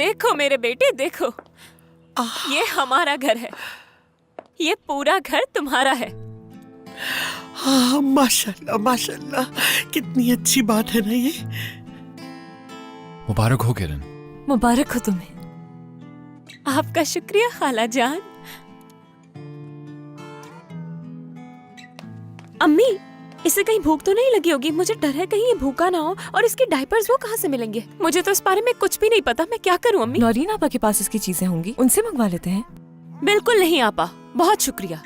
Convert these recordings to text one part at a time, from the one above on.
देखो मेरे बेटे, देखो, ये हमारा घर है, ये पूरा घर तुम्हारा है। हाँ, माशाल्लाह माशाल्लाह, कितनी अच्छी बात है ना ये। मुबारक हो किरण। मुबारक हो तुम्हें। आपका शुक्रिया खाला जान। अम्मी, इसे कहीं भूख तो नहीं लगी होगी? मुझे डर है कहीं ये भूखा ना हो। और इसके डायपर्स वो कहाँ से मिलेंगे? मुझे तो इस बारे में कुछ भी नहीं पता, मैं क्या करूँ अम्मी? नौरीन आपा के पास इसकी चीजें होंगी, उनसे मंगवा लेते हैं। बिल्कुल नहीं आपा, बहुत शुक्रिया।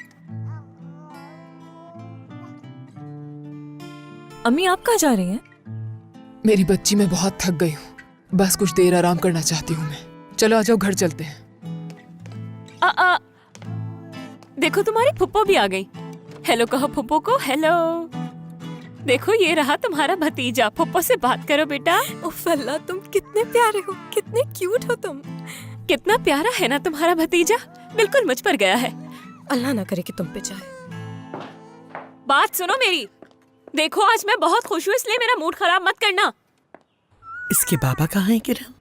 अम्मी आप कहाँ जा रही हैं? मेरी बच्ची, मैं बहुत थक गई हूँ, बस कुछ देर आराम करना चाहती हूँ मैं। चलो आ जाओ, घर चलते हैं। देखो तुम्हारी फुप्पो भी आ गई। हेलो कहो फुप्पो को, हेलो। देखो ये रहा तुम्हारा भतीजा, फुप्पो से बात करो बेटा। उफ अल्लाह, तुम कितने प्यारे हो, कितने क्यूट हो तुम। कितना प्यारा है ना तुम्हारा भतीजा, बिल्कुल मुझ पर गया है। अल्लाह ना करे कि तुम पे जाए। बात सुनो मेरी। देखो आज मैं बहुत खुश हूँ, इसलिए मेरा मूड खराब मत करना। इसके बाबा कहाँ हैं किरण?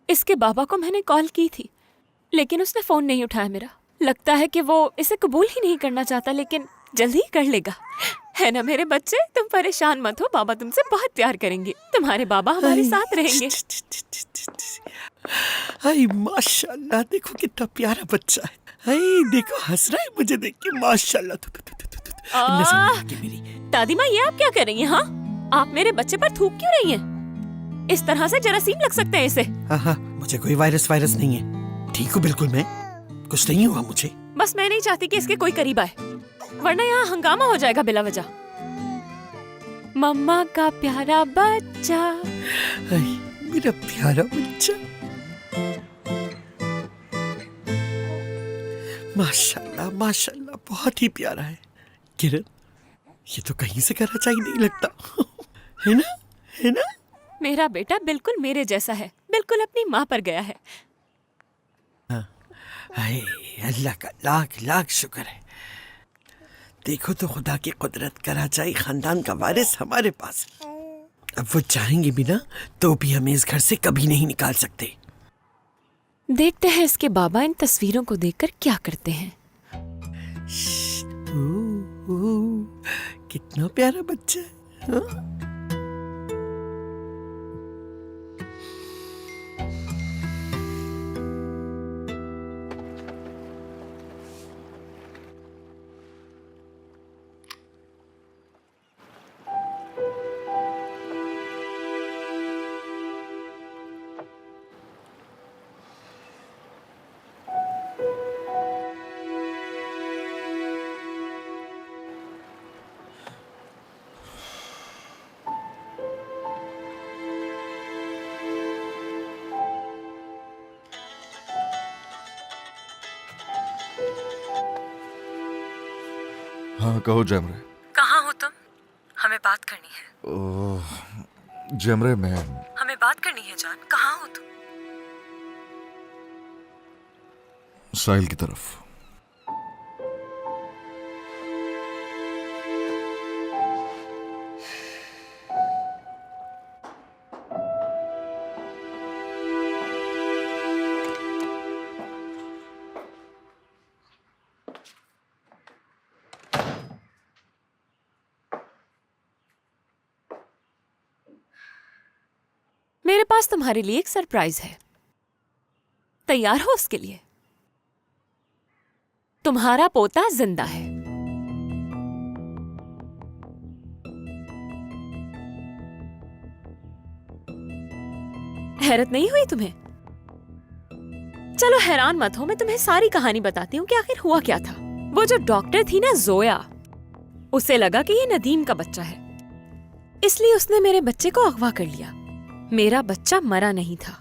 इसके बाबा को मैंने कॉल की थी, लेकिन उसने फोन नहीं उठाया मेरा। लगता है कि वो इसे कबूल ही नहीं करना चाहता, लेकिन जल्दी ही कर लेगा। है ना मेरे बच्चे, तुम परेशान मत हो, बाबा तुमसे बहुत प्यार करेंगे। तुम्हारे बाबा हमारे साथ रहेंगे। हाय माशाल्लाह, देखो कितना प्यारा बच्चा है। हाय देखो हंस रहा है मुझे देख के, माशाल्लाह। नजर नहीं लगी मेरी। दादी माँ, ये आप क्या कर रही हैं? हाँ, आप मेरे बच्चे पर थूक क्यों रही हैं? इस तरह से जरासीम लग सकते हैं इसे। हाँ, मुझे कोई वायरस नहीं है, ठीक हूँ बिल्कुल मैं, कुछ नहीं हुआ मुझे। बस मैं नहीं चाहती कि इसके कोई करीब आए, वरना यहाँ हंगामा हो जाएगा बिला वजह। मम्मा का प्यारा बच्चा, मेरा प्यारा बच्चा, माशाल्लाह माशाल्लाह, बहुत ही प्यारा है। किरण, ये तो कहीं से करना चाहिए नहीं लगता। है ना, है ना? मेरा बेटा बिल्कुल मेरे जैसा है, बिल्कुल अपनी माँ पर गया है। हाय अल्लाह का लाख लाख शुक्र है। देखो तो खुदा की कुदरत, कराचाई खानदान का वारिस हमारे पास है। अब वो चाहेंगे भी ना तो भी हमें इस घर से कभी नहीं निकाल सकते। देखते हैं इसके बाबा इन तस्वीरों को देखकर क्या करते हैं। कितना प्यारा बच्चा है। हाँ? हाँ कहो जमरे। कहाँ हो तुम? हमें बात करनी है। जमरे मैं, हमें बात करनी है जान, कहाँ हो तुम? साहिल की तरफ। मेरे पास तुम्हारे लिए एक सरप्राइज है, तैयार हो उसके लिए? तुम्हारा पोता जिंदा है। हैरत नहीं हुई तुम्हें? चलो हैरान मत हो, मैं तुम्हें सारी कहानी बताती हूँ कि आखिर हुआ क्या था। वो जो डॉक्टर थी ना जोया, उसे लगा कि ये नदीम का बच्चा है, इसलिए उसने मेरे बच्चे को अगवा कर लिया। मेरा बच्चा मरा नहीं था,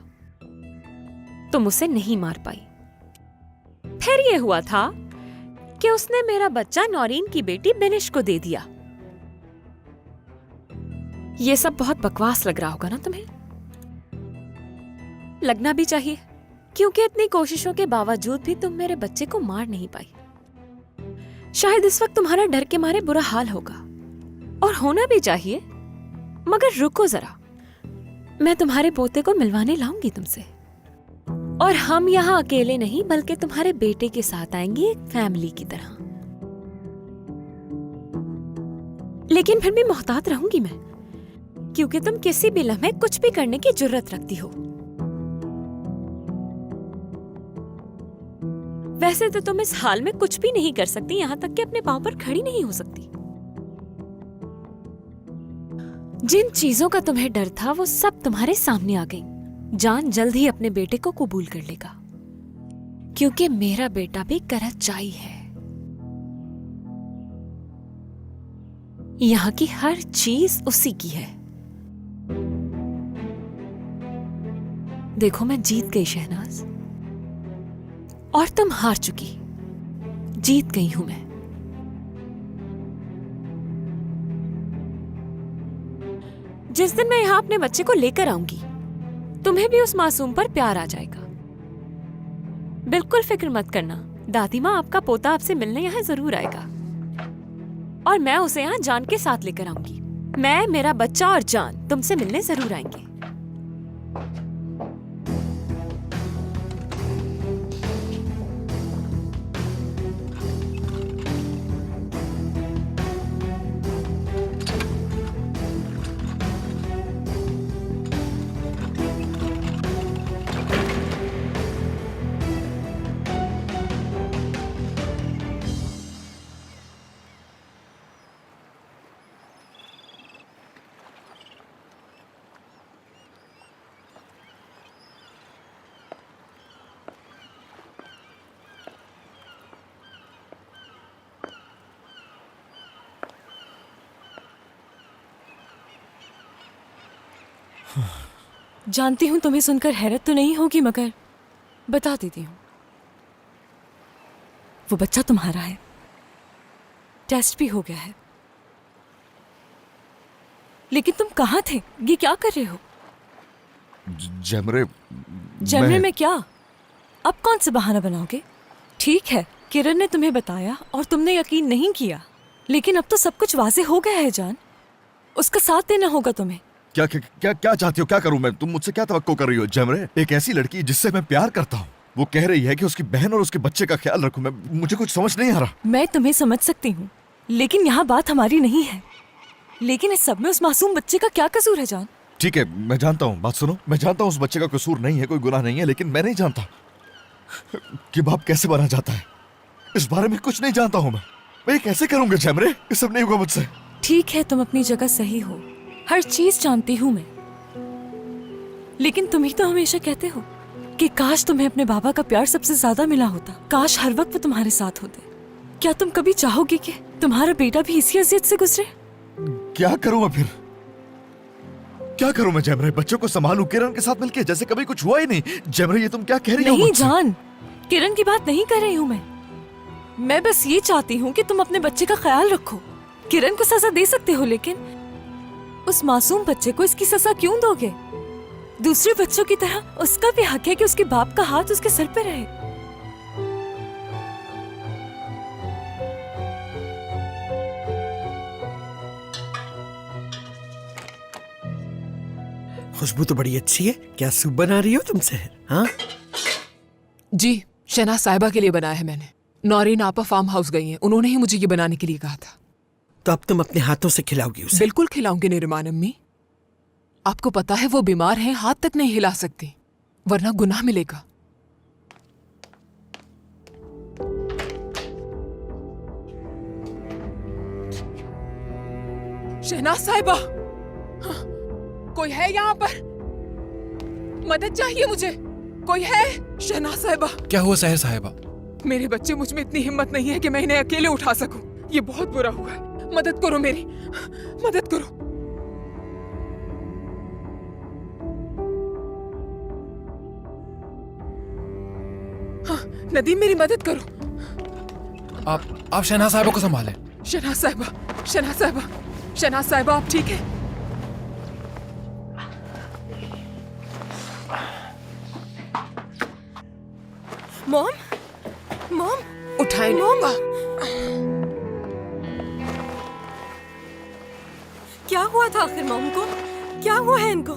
तुम उसे नहीं मार पाई। फिर ये हुआ था कि उसने मेरा बच्चा नौरीन की बेटी बेनिश को दे दिया। ये सब बहुत बकवास लग रहा होगा ना तुम्हें? लगना भी चाहिए, क्योंकि इतनी कोशिशों के बावजूद भी तुम मेरे बच्चे को मार नहीं पाई। शायद इस वक्त तुम्हारा डर के मारे बुरा हाल होगा, और होना भी चाहिए, मगर रुको जरा। मैं तुम्हारे पोते को मिलवाने लाऊंगी तुमसे, और हम यहाँ अकेले नहीं बल्कि तुम्हारे बेटे के साथ आएंगे, एक फैमिली की तरह। लेकिन फिर भी मोहतात रहूंगी मैं, क्योंकि तुम किसी भी लम्हे कुछ भी करने की जुर्रत रखती हो। वैसे तो तुम इस हाल में कुछ भी नहीं कर सकती, यहाँ तक कि अपने पांव पर खड़ी नहीं हो सकती। जिन चीजों का तुम्हें डर था वो सब तुम्हारे सामने आ गई। जान जल्द ही अपने बेटे को कबूल कर लेगा, क्योंकि मेरा बेटा भी कराचाई है। यहाँ की हर चीज उसी की है। देखो मैं जीत गई शहनाज, और तुम हार चुकी। जीत गई हूं मैं। जिस दिन मैं यहां अपने बच्चे को लेकर आऊंगी, तुम्हें भी उस मासूम पर प्यार आ जाएगा। बिल्कुल फिक्र मत करना, दादी माँ आपका पोता आपसे मिलने यहाँ जरूर आएगा, और मैं उसे यहाँ जान के साथ लेकर आऊंगी। मैं, मेरा बच्चा और जान तुमसे मिलने जरूर आएंगे। जानती हूँ तुम्हें सुनकर हैरत तो नहीं होगी, मगर बता देती हूँ, वो बच्चा तुम्हारा है। टेस्ट भी हो गया है। लेकिन तुम कहाँ थे? ये क्या कर रहे हो? जैमरे जमरे में क्या? अब कौन सा बहाना बनाओगे? ठीक है, किरण ने तुम्हें बताया और तुमने यकीन नहीं किया, लेकिन अब तो सब कुछ वाज़ेह हो गया है जान। उसका साथ देना होगा तुम्हें। क्या क्या क्या क्या चाहती हो? क्या करूं मैं? तुम मुझसे क्या तवक्को कर रही हो जैमरे? एक ऐसी लड़की जिससे मैं प्यार करता हूँ, वो कह रही है कि उसकी बहन और उसके बच्चे का ख्याल रखूं। मुझे कुछ समझ नहीं आ रहा। मैं तुम्हें समझ सकती हूँ, लेकिन यहाँ बात हमारी नहीं है। लेकिन इस सब में उस मासूम बच्चे का क्या कसूर है जान? ठीक है, मैं जानता हूँ, बात सुनो, मैं जानता हूँ उस बच्चे का कसूर नहीं है, कोई गुनाह नहीं है, लेकिन मैं नहीं जानता कि बाप कैसे बना जाता है। इस बारे में कुछ नहीं जानता हूँ मैं ये कैसे करूंगा जैमरे? ये सब नहीं होगा मुझसे। ठीक है, तुम अपनी जगह सही हो, हर चीज जानती हूँ मैं, लेकिन तुम ही तो हमेशा कहते हो कि काश तुम्हें अपने बाबा का प्यार सबसे ज्यादा मिला होता, काश हर वक्त वो तुम्हारे साथ होते। क्या तुम कभी चाहोगे कि तुम्हारा बेटा भी इसी अजियत से गुजरे? क्या करूं मैं फिर? क्या करूं मैं जैमरे? बच्चों को संभालूं किरण के साथ मिलके जैसे कभी कुछ हुआ ही नहीं। जैमरे ये तुम क्या कह रही हो? नहीं जान, किरण की बात नहीं कर रही हूँ मैं बस ये चाहती हूँ कि तुम अपने बच्चे का ख्याल रखो। किरण को सजा दे सकते हो, लेकिन उस मासूम बच्चे को इसकी सजा क्यों दोगे? दूसरे बच्चों की तरह उसका भी हक है कि उसके बाप का हाथ उसके सर पे रहे। खुशबू तो बड़ी अच्छी है। क्या सूप बना रही हो तुमसे? हाँ जी, शहनाज साहिबा के लिए बनाया है मैंने। नौरीन आपा फार्म हाउस गई हैं, उन्होंने ही मुझे ये बनाने के लिए कहा था। तो अब तुम अपने हाथों से खिलाओगी उसे? बिल्कुल खिलाऊंगी निरिमान अम्मी। आपको पता है वो बीमार हैं, हाथ तक नहीं हिला सकती, वरना गुनाह मिलेगा। शहनाज साहिबा, हाँ, कोई है यहाँ पर? मदद चाहिए मुझे, कोई है? शहनाज साहिबा। क्या हुआ सहर साहिबा? मेरे बच्चे, मुझ में इतनी हिम्मत नहीं है कि मैं इन्हें अकेले उठा सकूं। ये बहुत बुरा हुआ है, मदद करो मेरी, मदद करो। हाँ, नदीम मेरी मदद करो। आप शहनाज साहिबा को संभालें। शहनाज साहिबा, शहनाज साहिबा, शहनाज साहिबा, आप ठीक है? मॉम, मॉम, उठाए मॉम, क्या हुआ था आखिर मॉम को? क्या हुआ है इनको?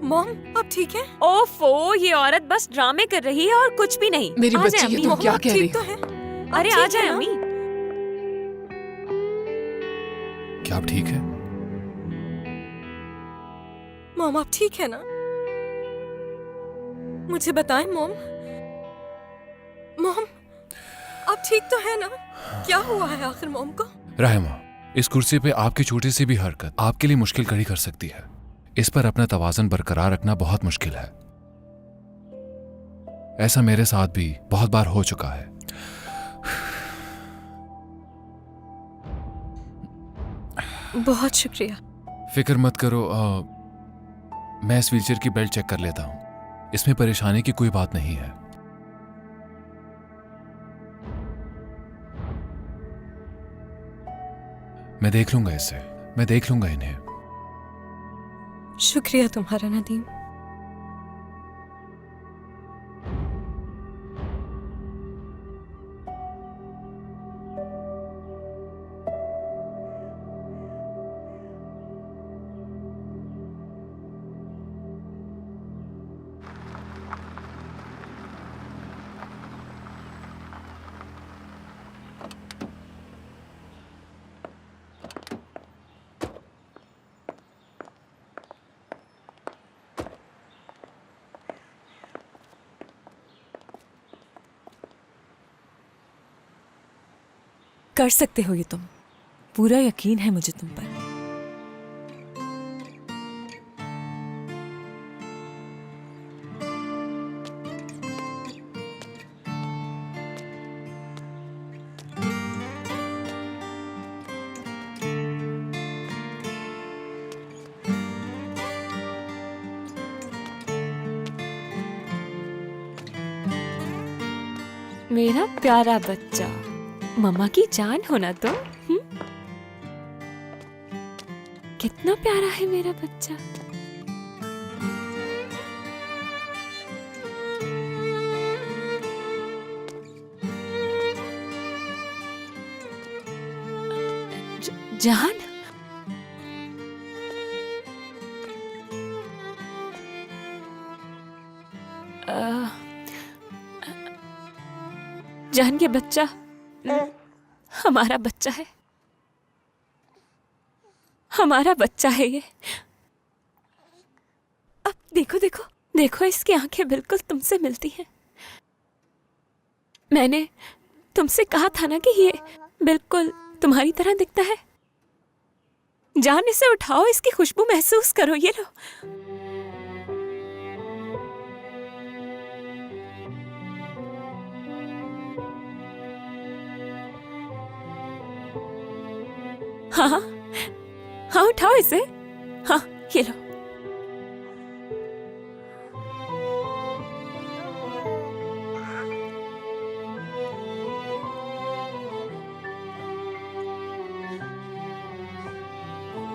मॉम आप ठीक हैं? ओफो, ये औरत बस ड्रामे कर रही है और कुछ भी नहीं। मेरी आ बच्ची जाए की अम्मी। तुम क्या कह रही ठीक तो हो? है? अरे आप आ ठीक जाए हैं ना? अम्मी। क्या आप ठीक है? मॉम आप ठीक है ना? मुझे बताएं मॉम। मॉम आप ठीक तो है ना? क्या हुआ है आखिर मॉम को? रहमा, इस कुर्सी पे आपकी छोटी सी भी हरकत आपके लिए मुश्किल खड़ी कर सकती है। इस पर अपना तवाज़ुन बरकरार रखना बहुत मुश्किल है। ऐसा मेरे साथ भी बहुत बार हो चुका है। बहुत शुक्रिया। फिक्र मत करो, मैं इस व्हीलचेयर की बेल्ट चेक कर लेता हूं। इसमें परेशानी की कोई बात नहीं है। मैं देख लूंगा इसे, मैं देख लूंगा इन्हें। शुक्रिया तुम्हारा नदीम। कर सकते हो ये तुम। पूरा यकीन है मुझे तुम पर। मेरा प्यारा बच्चा, मम्मा की जान होना तो। कितना प्यारा है मेरा बच्चा। जान, जान के बच्चा हमारा बच्चा है, हमारा बच्चा है ये। अब देखो देखो देखो, इसकी आंखें बिल्कुल तुमसे मिलती हैं। मैंने तुमसे कहा था ना कि ये बिल्कुल तुम्हारी तरह दिखता है। जान, इसे उठाओ, इसकी खुशबू महसूस करो। ये लो। हाँ हाँ, उठाओ इसे। हाँ, ये लो।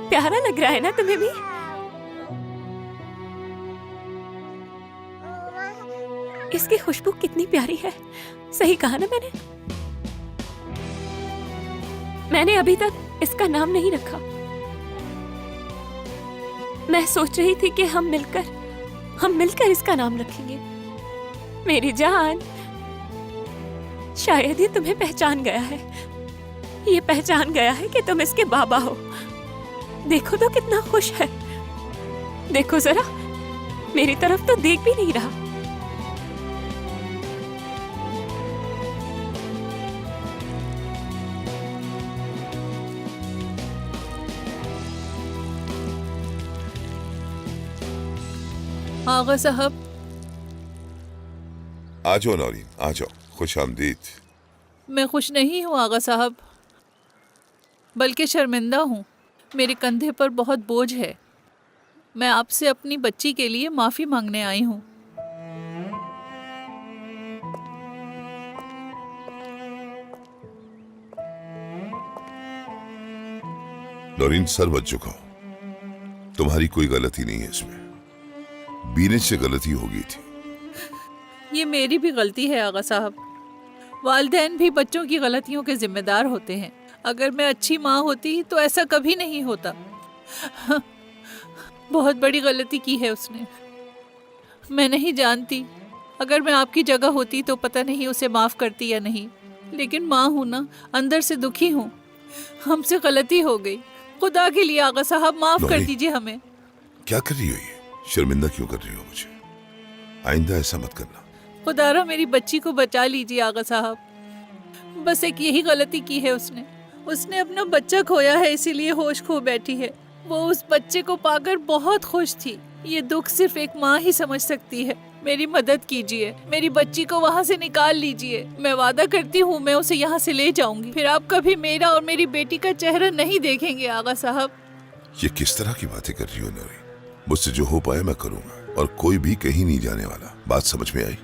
प्यारा लग रहा है ना तुम्हें भी? इसकी खुशबू कितनी प्यारी है। सही कहा ना मैंने अभी तक इसका नाम नहीं रखा। मैं सोच रही थी कि हम मिलकर इसका नाम रखेंगे। मेरी जान, शायद ये तुम्हें पहचान गया है। ये पहचान गया है कि तुम इसके बाबा हो। देखो तो कितना खुश है। देखो जरा, मेरी तरफ तो देख भी नहीं रहा। आगा साहब, आ जाओ नौरीन, आ जाओ। खुश आमदीद। मैं खुश नहीं हूँ आगा साहब, बल्कि शर्मिंदा हूँ। मेरे कंधे पर बहुत बोझ है। मैं आपसे अपनी बच्ची के लिए माफी मांगने आई हूँ। नौरीन, सर मत झुकाओ। तुम्हारी कोई गलती नहीं है इसमें। बीने से गलती हो गई थी। ये मेरी भी गलती है आगा साहब। वालिदैन भी बच्चों की गलतियों के जिम्मेदार होते हैं। अगर मैं अच्छी माँ होती तो ऐसा कभी नहीं होता। बहुत बड़ी गलती की है उसने। मैं नहीं जानती, अगर मैं आपकी जगह होती तो पता नहीं उसे माफ करती या नहीं, लेकिन माँ हूं ना, अंदर से दुखी हूँ। हमसे गलती हो गई, खुदा के लिए आगा साहब माफ कर नौरी। दीजिए हमें। क्या कर रही हो ये? शर्मिंदा क्यों कर रही हो मुझे? आइंदा ऐसा मत करना। खुदारा मेरी बच्ची को बचा लीजिए आगा साहब। बस एक यही गलती की है उसने। उसने अपना बच्चा खोया है, इसीलिए होश खो बैठी है। वो उस बच्चे को पाकर बहुत खुश थी। ये दुख सिर्फ एक माँ ही समझ सकती है। मेरी मदद कीजिए, मेरी बच्ची को वहाँ से निकाल लीजिए। मैं वादा करती हूँ मैं उसे यहाँ से ले जाऊंगी, फिर आप कभी मेरा और मेरी बेटी का चेहरा नहीं देखेंगे आगा साहब। ये किस तरह की बातें कर रही हो नौरी? मुझसे जो हो पाए मैं करूंगा, और कोई भी कहीं नहीं जाने वाला। बात समझ में आई?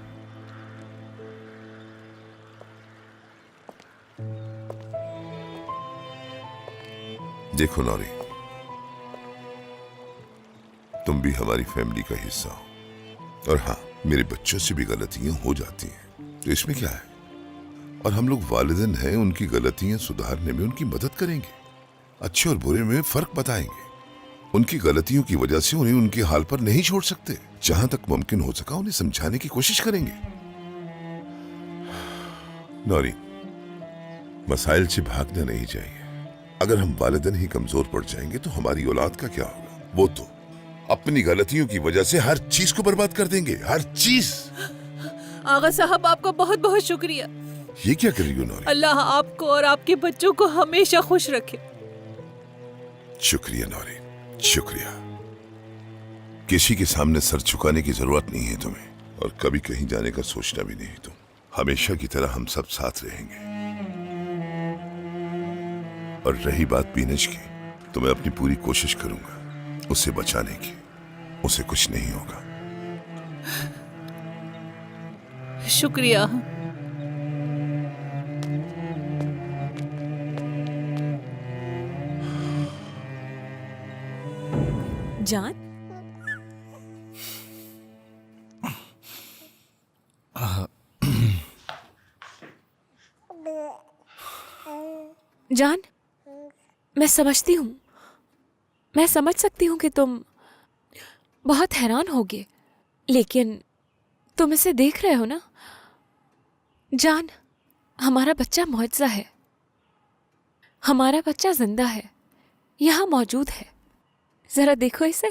देखो नौरी, तुम भी हमारी फैमिली का हिस्सा हो, और हाँ, मेरे बच्चों से भी गलतियां हो जाती हैं, तो इसमें क्या है? और हम लोग वालिदैन हैं, उनकी गलतियां सुधारने में उनकी मदद करेंगे, अच्छे और बुरे में फर्क बताएंगे। उनकी गलतियों की वजह से उन्हें उनके हाल पर नहीं छोड़ सकते। जहां तक मुमकिन हो सका उन्हें समझाने की कोशिश करेंगे। नौरी, मसाइल से भागना नहीं चाहिए। अगर हम वालिदैन ही कमजोर पड़ जाएंगे तो हमारी औलाद का क्या होगा? वो तो अपनी गलतियों की वजह से हर चीज को बर्बाद कर देंगे, हर चीज। आगा साहब आपका बहुत बहुत शुक्रिया। ये क्या कर रही हो नौरी? अल्लाह आपको और आपके बच्चों को हमेशा खुश रखे। शुक्रिया नौरी, शुक्रिया। किसी के सामने सर झुकाने की जरूरत नहीं है तुम्हें, और कभी कहीं जाने का सोचना भी नहीं। तुम हमेशा की तरह हम सब साथ रहेंगे। और रही बात बीनज की, तो मैं अपनी पूरी कोशिश करूंगा उसे बचाने की। उसे कुछ नहीं होगा। शुक्रिया। जान, जान, मैं समझती हूँ, मैं समझ सकती हूँ कि तुम बहुत हैरान होगे, लेकिन तुम इसे देख रहे हो ना जान। हमारा बच्चा मुअज्जा है, हमारा बच्चा जिंदा है, यहाँ मौजूद है। जरा देखो इसे।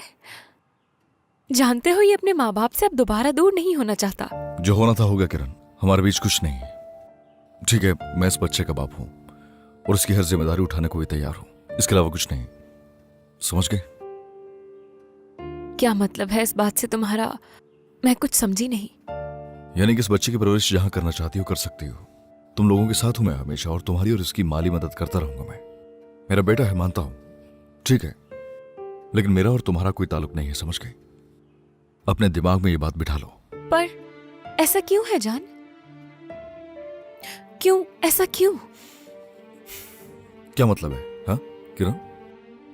जानते हो ये अपने माँ बाप से अब दोबारा दूर नहीं होना चाहता। जो होना था हो गया किरण, हमारे बीच कुछ नहीं है। ठीक है, मैं इस बच्चे का बाप हूं और उसकी हर जिम्मेदारी उठाने को भी तैयार हूं। इसके अलावा कुछ नहीं। समझ गए? क्या मतलब है इस बात से तुम्हारा? मैं कुछ समझी नहीं। यानी कि इस बच्चे की परवरिश जहां करना चाहती हो कर सकती हो। तुम लोगों के साथ हूं मैं हमेशा, और तुम्हारी और इसकी माली मदद करता रहूंगा मैं। मेरा बेटा है, मानता हूं, ठीक है, लेकिन मेरा और तुम्हारा कोई ताल्लुक नहीं है। समझ गए? अपने दिमाग में ये बात बिठा लो। पर ऐसा क्यों है जान? क्यों? ऐसा क्यों? क्या मतलब है? हाँ किरण?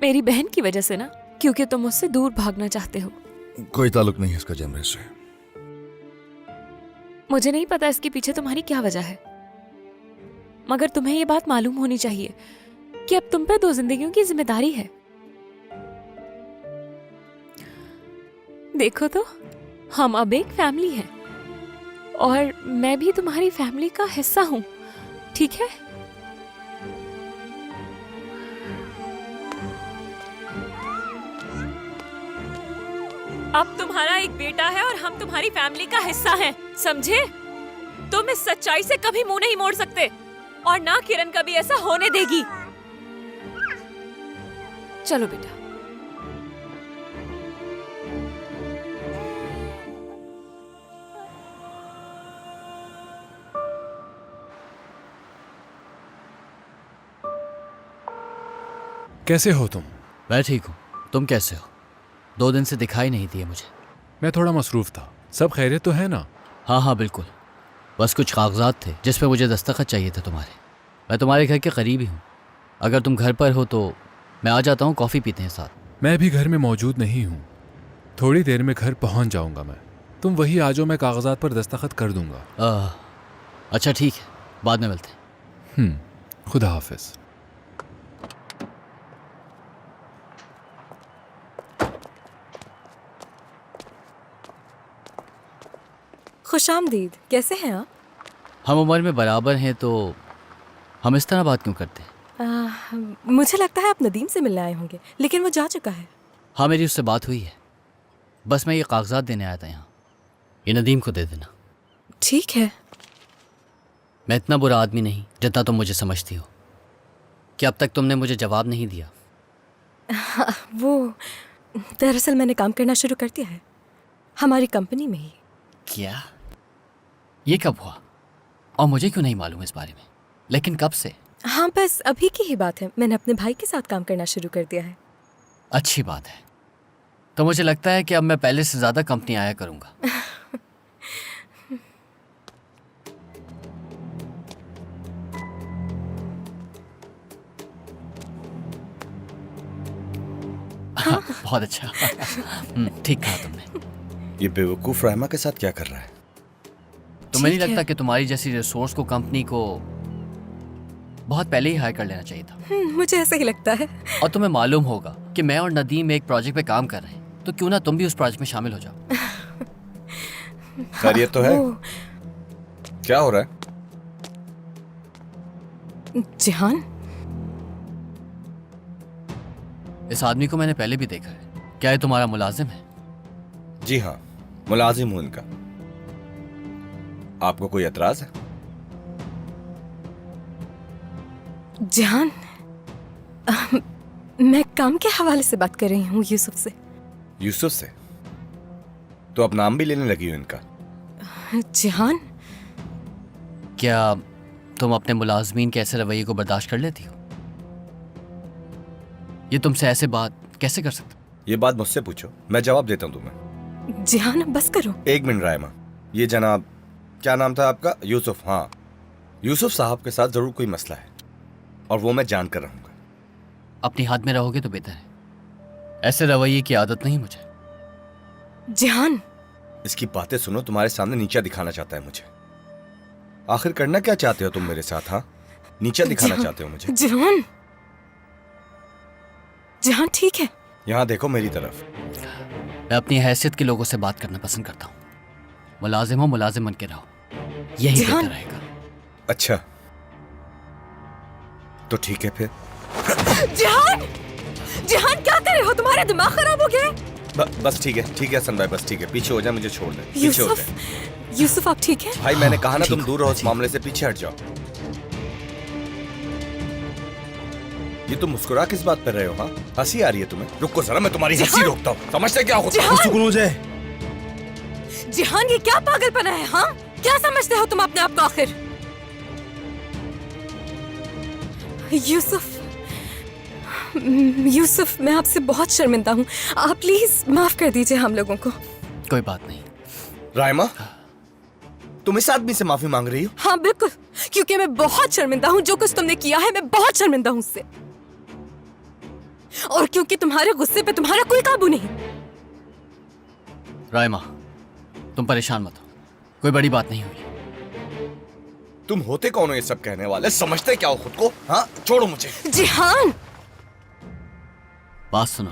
मेरी बहन की वजह से ना, क्योंकि तुम मुझसे दूर भागना चाहते हो। कोई ताल्लुक नहीं है इसका जैमरे से। मुझे नहीं पता इसके पीछे तुम्हारी क्या वजह है, मगर तुम्हें ये बात मालूम होनी चाहिए कि अब तुम पे 2 जिंदगियों की जिम्मेदारी है। देखो तो, हम अब एक फैमिली हैं, और मैं भी तुम्हारी फैमिली का हिस्सा हूं, ठीक है? अब तुम्हारा एक बेटा है और हम तुम्हारी फैमिली का हिस्सा हैं, समझे? तुम इस सच्चाई से कभी मुंह नहीं मोड़ सकते, और ना किरण कभी ऐसा होने देगी। चलो बेटा। कैसे हो तुम? मैं ठीक हूँ, तुम कैसे हो? 2 दिन से दिखाई नहीं दिए मुझे। मैं थोड़ा मसरूफ था। सब खैरियत तो है ना? हाँ हाँ बिल्कुल, बस कुछ कागजात थे जिस पे मुझे दस्तखत चाहिए थे तुम्हारे। मैं तुम्हारे घर के करीब ही हूँ, अगर तुम घर पर हो तो मैं आ जाता हूँ, कॉफ़ी पीते हैं साथ। मैं भी घर में मौजूद नहीं हूँ, थोड़ी देर में घर पहुँच जाऊँगा मैं। तुम वही आ जाओ, मैं कागजात पर दस्तखत कर दूँगा। अच्छा ठीक है, बाद में मिलते हैं। खुदा हाफिज। खुशामदीद, कैसे हैं आप? हम उम्र में बराबर हैं तो हम इस तरह बात क्यों करते हैं? मुझे लगता है आप नदीम से मिलने आए होंगे, लेकिन वो जा चुका है। हाँ, मेरी उससे बात हुई है। बस मैं ये कागजात देने आया था यहाँ। ये नदीम को दे देना। ठीक है। मैं इतना बुरा आदमी नहीं जितना तुम मुझे समझती हो। कि अब तक तुमने मुझे जवाब नहीं दिया। वो दरअसल मैंने काम करना शुरू कर दिया है हमारी कंपनी में ही। क्या? ये कब हुआ? और मुझे क्यों नहीं मालूम इस बारे में? लेकिन कब से? हाँ, बस अभी की ही बात है। मैंने अपने भाई के साथ काम करना शुरू कर दिया है। अच्छी बात है। तो मुझे लगता है कि अब मैं पहले से ज़्यादा कंपनी आया करूँगा। हाँ, बहुत अच्छा। ठीक कहा तुमने। ये बेवकूफ़ राइमा के साथ क्या कर रहा है? तुम्हें नहीं लगता कि तुम्हारी जैसी रिसोर्स को कंपनी को बहुत पहले ही हायर कर लेना चाहिए था? मुझे ऐसा ही लगता है। और तुम्हें मालूम होगा कि मैं और नदीम एक प्रोजेक्ट पे काम कर रहे हैं, तो क्यों ना तुम भी उस प्रोजेक्ट में शामिल हो जाओ। खैरियत तो है? क्या हो रहा है? जिहान, इस आदमी को मैंने पहले भी देखा है। क्या ये तुम्हारा मुलाजिम है? जी हाँ, मुलाजिम हूं इनका। आपको कोई एतराज है? जिहान, मैं काम के हवाले से बात कर रही हूँ यूसुफ से। यूसुफ से? तो अब नाम भी लेने लगी हो इनका। जिहान, क्या तुम अपने मुलाजमीन के ऐसे रवैये को बर्दाश्त कर लेती हो? ये तुमसे ऐसे बात कैसे कर सकते? ये बात मुझसे पूछो, मैं जवाब देता हूँ तुम्हें। जिहान, अब बस करो। एक मिनट राइमा, ये जनाब, क्या नाम था आपका? यूसुफ। हाँ, यूसुफ साहब के साथ जरूर कोई मसला है और वो मैं जान कर रहूंगा। अपनी हाथ में रहोगे तो बेहतर है। ऐसे रवैये की आदत नहीं मुझे। जिहान, इसकी बातें सुनो, तुम्हारे सामने नीचा दिखाना चाहता है मुझे। आखिर करना क्या चाहते हो तुम मेरे साथ? हाँ, नीचा दिखाना चाहते हो मुझे? जिहान, जिहान ठीक है। यहाँ देखो मेरी तरफ। मैं अपनी हैसियत के लोगों से बात करना पसंद करता हूँ। मुलाजिम हो, मुलाजिम बन के रहो, यही बेहतर रहेगा। अच्छा, तो ठीक है फिर। जिहान, जिहान क्या कर रहे हो? तुम्हारा दिमाग खराब हो गया है? बस ठीक है, ठीक है हसन भाई, बस ठीक है। पीछे हो जा, मुझे छोड़ दे। पीछे हो जा। यूसुफ, आप ठीक है? भाई मैंने कहा ना, तुम दूर रहो इस मामले से, पीछे हट जाओ। ये तुम मुस्कुरा किस बात कर रहे हो? हाँ, हंसी आ रही है तुम्हें? रुको जरा, मैं तुम्हारी हंसी रोकता हूँ। समझते क्या हो? सुकून हो जाए। जिहान, ये क्या पागलपना है? हाँ, क्या समझते हो तुम अपने आप को आखिर? यूसुफ, यूसुफ, मैं आपसे बहुत शर्मिंदा हूँ। आप प्लीज माफ कर दीजिए हम लोगों को। कोई बात नहीं। राइमा, तुम इस आदमी से माफी मांग रही हो? हाँ बिल्कुल, क्योंकि मैं बहुत शर्मिंदा हूँ। जो कुछ तुमने किया है, मैं बहुत शर्मिंदा हूँ उससे। और क्योंकि तुम्हारे गुस्से पे तुम्हारा कोई काबू नहीं। राइमा, तुम परेशान मत हो, कोई बड़ी बात नहीं हुई। तुम होते कौन हो ये सब कहने वाले? समझते क्या हो खुद को? हाँ, छोड़ो मुझे। जिहान, बात सुनो,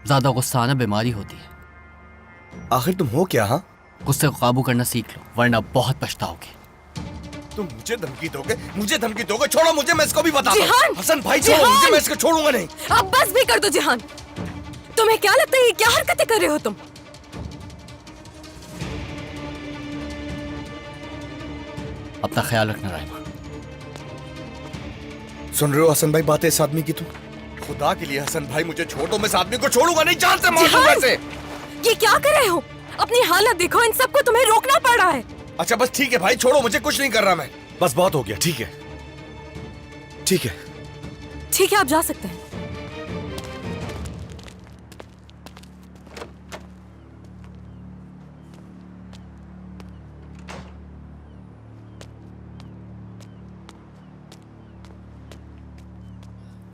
ज्यादा गुस्सा आना बीमारी होती है। आखिर तुम हो क्या? हाँ, गुस्से को काबू करना सीख लो, वरना बहुत पछताओगे। तुम मुझे धमकी दोगे? मुझे धमकी दोगे? छोड़ो मुझे, मैं इसको भी बता जिहान, दूं। हसन भाई छोड़ो मुझे, मैं इसको छोड़ूंगा नहीं। अब बस भी कर दो जिहान। तुम्हें क्या लगता है ये क्या हरकतें कर रहे हो तुम? अपना ख्याल रखना राइमा। सुन रहे हो हसन भाई बातें इस आदमी की? तुम खुदा के लिए हसन भाई मुझे छोड़ दो, मैं इस आदमी को छोड़ूंगा नहीं। जान से मार दूंगा इसे। ये क्या कर रहे हो? अपनी हालत देखो, इन सबको तुम्हें रोकना पड़ रहा है। अच्छा बस ठीक है भाई, छोड़ो मुझे, कुछ नहीं कर रहा मैं। बस बहुत हो गया। ठीक है, ठीक है, ठीक है, आप जा सकते हैं।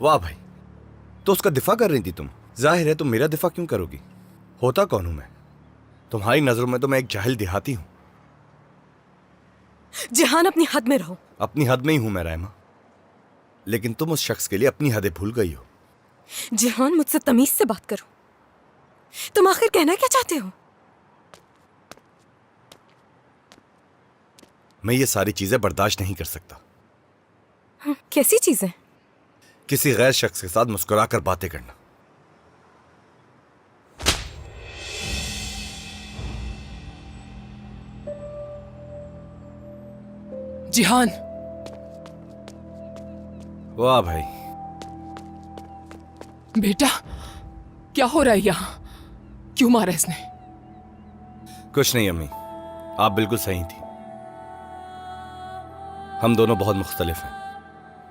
वाह भाई, तो उसका दिफा कर रही थी तुम। जाहिर है तुम मेरा दिफा क्यों करोगी? होता कौन हूं मैं? तुम्हारी नजरों में तो मैं एक जाहिल देहाती हूं। जिहान, अपनी हद में रहो। अपनी हद में ही हूं मैं राइमा, लेकिन तुम उस शख्स के लिए अपनी हदें भूल गई हो। जिहान, मुझसे तमीज से बात करो। तुम आखिर कहना क्या चाहते हो? मैं ये सारी चीजें बर्दाश्त नहीं कर सकता। कैसी चीजें? किसी गैर शख्स के साथ मुस्कुराकर बातें करना। जिहान, वाह भाई। बेटा क्या हो रहा है यहाँ? क्यों मारा इसने? कुछ नहीं अम्मी, आप बिल्कुल सही थी। हम दोनों बहुत मुख्तलिफ हैं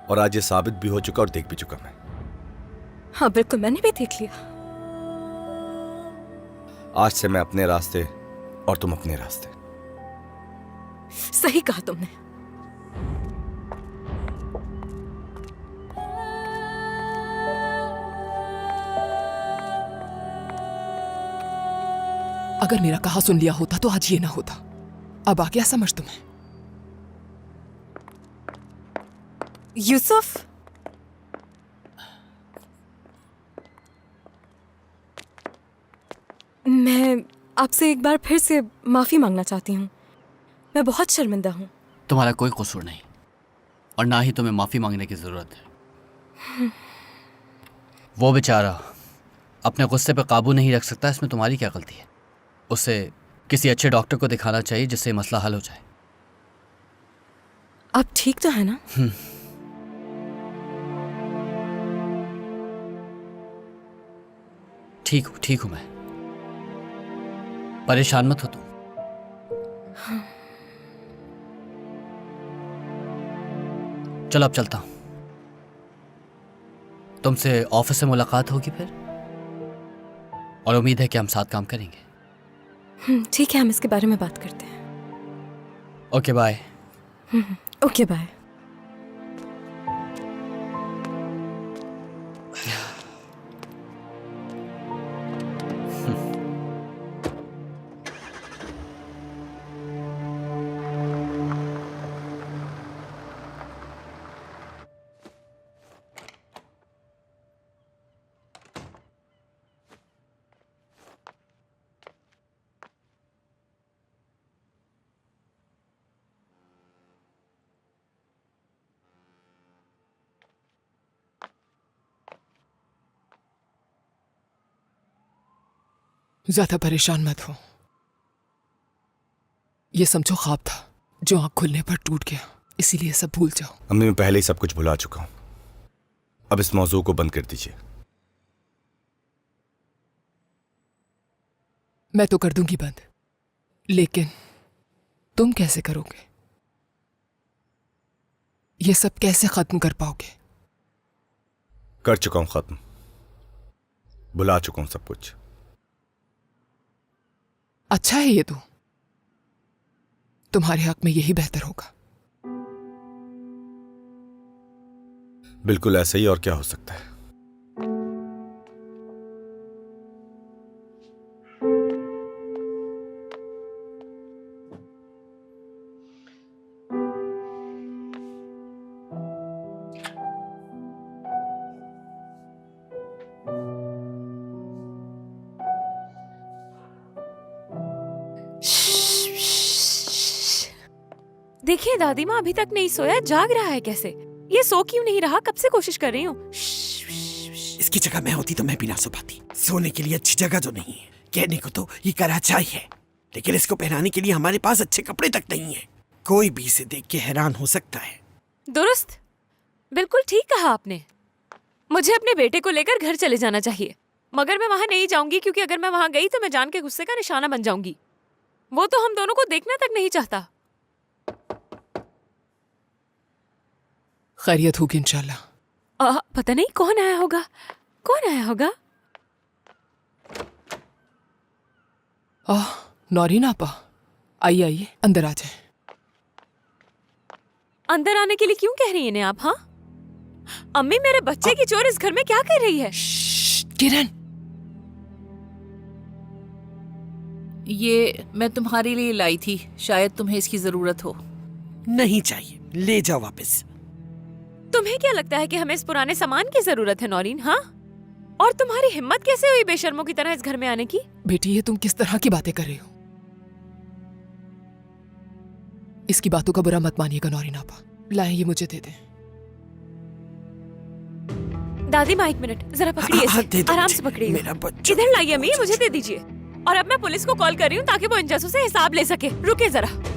और आज ये साबित भी हो चुका और देख भी चुका मैं। हाँ बिल्कुल, मैंने भी देख लिया। आज से मैं अपने रास्ते और तुम अपने रास्ते। सही कहा तुमने। अगर मेरा कहा सुन लिया होता तो आज ये ना होता। अब आ गया समझ तुम्हें? यूसुफ, मैं आपसे एक बार फिर से माफी मांगना चाहती हूँ। मैं बहुत शर्मिंदा हूँ। तुम्हारा कोई कसूर नहीं और ना ही तुम्हें माफ़ी मांगने की ज़रूरत है। वो बेचारा अपने गुस्से पे काबू नहीं रख सकता, इसमें तुम्हारी क्या गलती है? उसे किसी अच्छे डॉक्टर को दिखाना चाहिए जिससे मसला हल हो जाए। आप ठीक तो है ना? ठीक हूं मैं। परेशान मत हो तुम। चलो अब चलता हूं। तुमसे ऑफिस से मुलाकात होगी फिर, और उम्मीद है कि हम साथ काम करेंगे। ठीक है, हम इसके बारे में बात करते हैं। Okay bye. Okay bye. ज्यादा परेशान मत हो। ये समझो ख्वाब था जो आंख खुलने पर टूट गया, इसीलिए सब भूल जाओ। अम्मी, मैं पहले ही सब कुछ भुला चुका हूं। अब इस मौजू को बंद कर दीजिए। मैं तो कर दूंगी बंद, लेकिन तुम कैसे करोगे? ये सब कैसे खत्म कर पाओगे? कर चुका हूं खत्म, भुला चुका हूं सब कुछ। अच्छा है ये तो, तुम्हारे हक में यही बेहतर होगा। बिल्कुल ऐसा ही, और क्या हो सकता है। देखिए दादी माँ अभी तक नहीं सोया, जाग रहा है कैसे? ये सो क्यों नहीं रहा? कब से कोशिश कर रही हूँ। इसकी जगह मैं होती तो मैं भी ना सो पाती। सोने के लिए अच्छी जगह तो नहीं है। कहने को तो ये कराचाई है, लेकिन इसको पहनाने के लिए हमारे पास अच्छे कपड़े तक नहीं है। कोई भी इसे देख के हैरान हो सकता है। दुरुस्त, बिल्कुल ठीक कहा आपने। मुझे अपने बेटे को लेकर घर चले जाना चाहिए, मगर मैं वहां नहीं जाऊंगी, क्योंकि अगर मैं वहां गई तो मैं जान के गुस्से का निशाना बन जाऊंगी। वो तो हम दोनों को देखना तक नहीं चाहता। खैरियत होगी इंशाल्लाह। पता नहीं कौन आया होगा, कौन आया होगा? नौरीन आपा, आइए आइए, अंदर आ जाए। अंदर आने के लिए क्यों कह रही हैं आप? हाँ अम्मी, मेरे बच्चे की चोर इस घर में क्या कर रही है? किरण, ये मैं तुम्हारे लिए लाई थी, शायद तुम्हें इसकी जरूरत हो। नहीं चाहिए, ले जाओ वापस। तुम्हें क्या लगता है कि हमें इस पुराने सामान की जरूरत है नौरीन? हाँ, और तुम्हारी हिम्मत कैसे हुई बेशर्मों की तरह इस घर में आने की? बेटी ये तुम किस तरह की बातें कर रही हो? इसकी बातों का बुरा मत मानिएगा नौरीन आपा। लाएं, ये मुझे दे दें। दादी माँ एक मिनट जरा पकड़िए हाँ, इसे। दे दो आराम मुझे। से पकड़िए। मेरा बच्चा। इधर लाइए अम्मी, मुझे दे दीजिए। और अब मैं पुलिस को कॉल कर रही हूँ ताकि वो इन जासूसों से हिसाब ले सके। रुके जरा।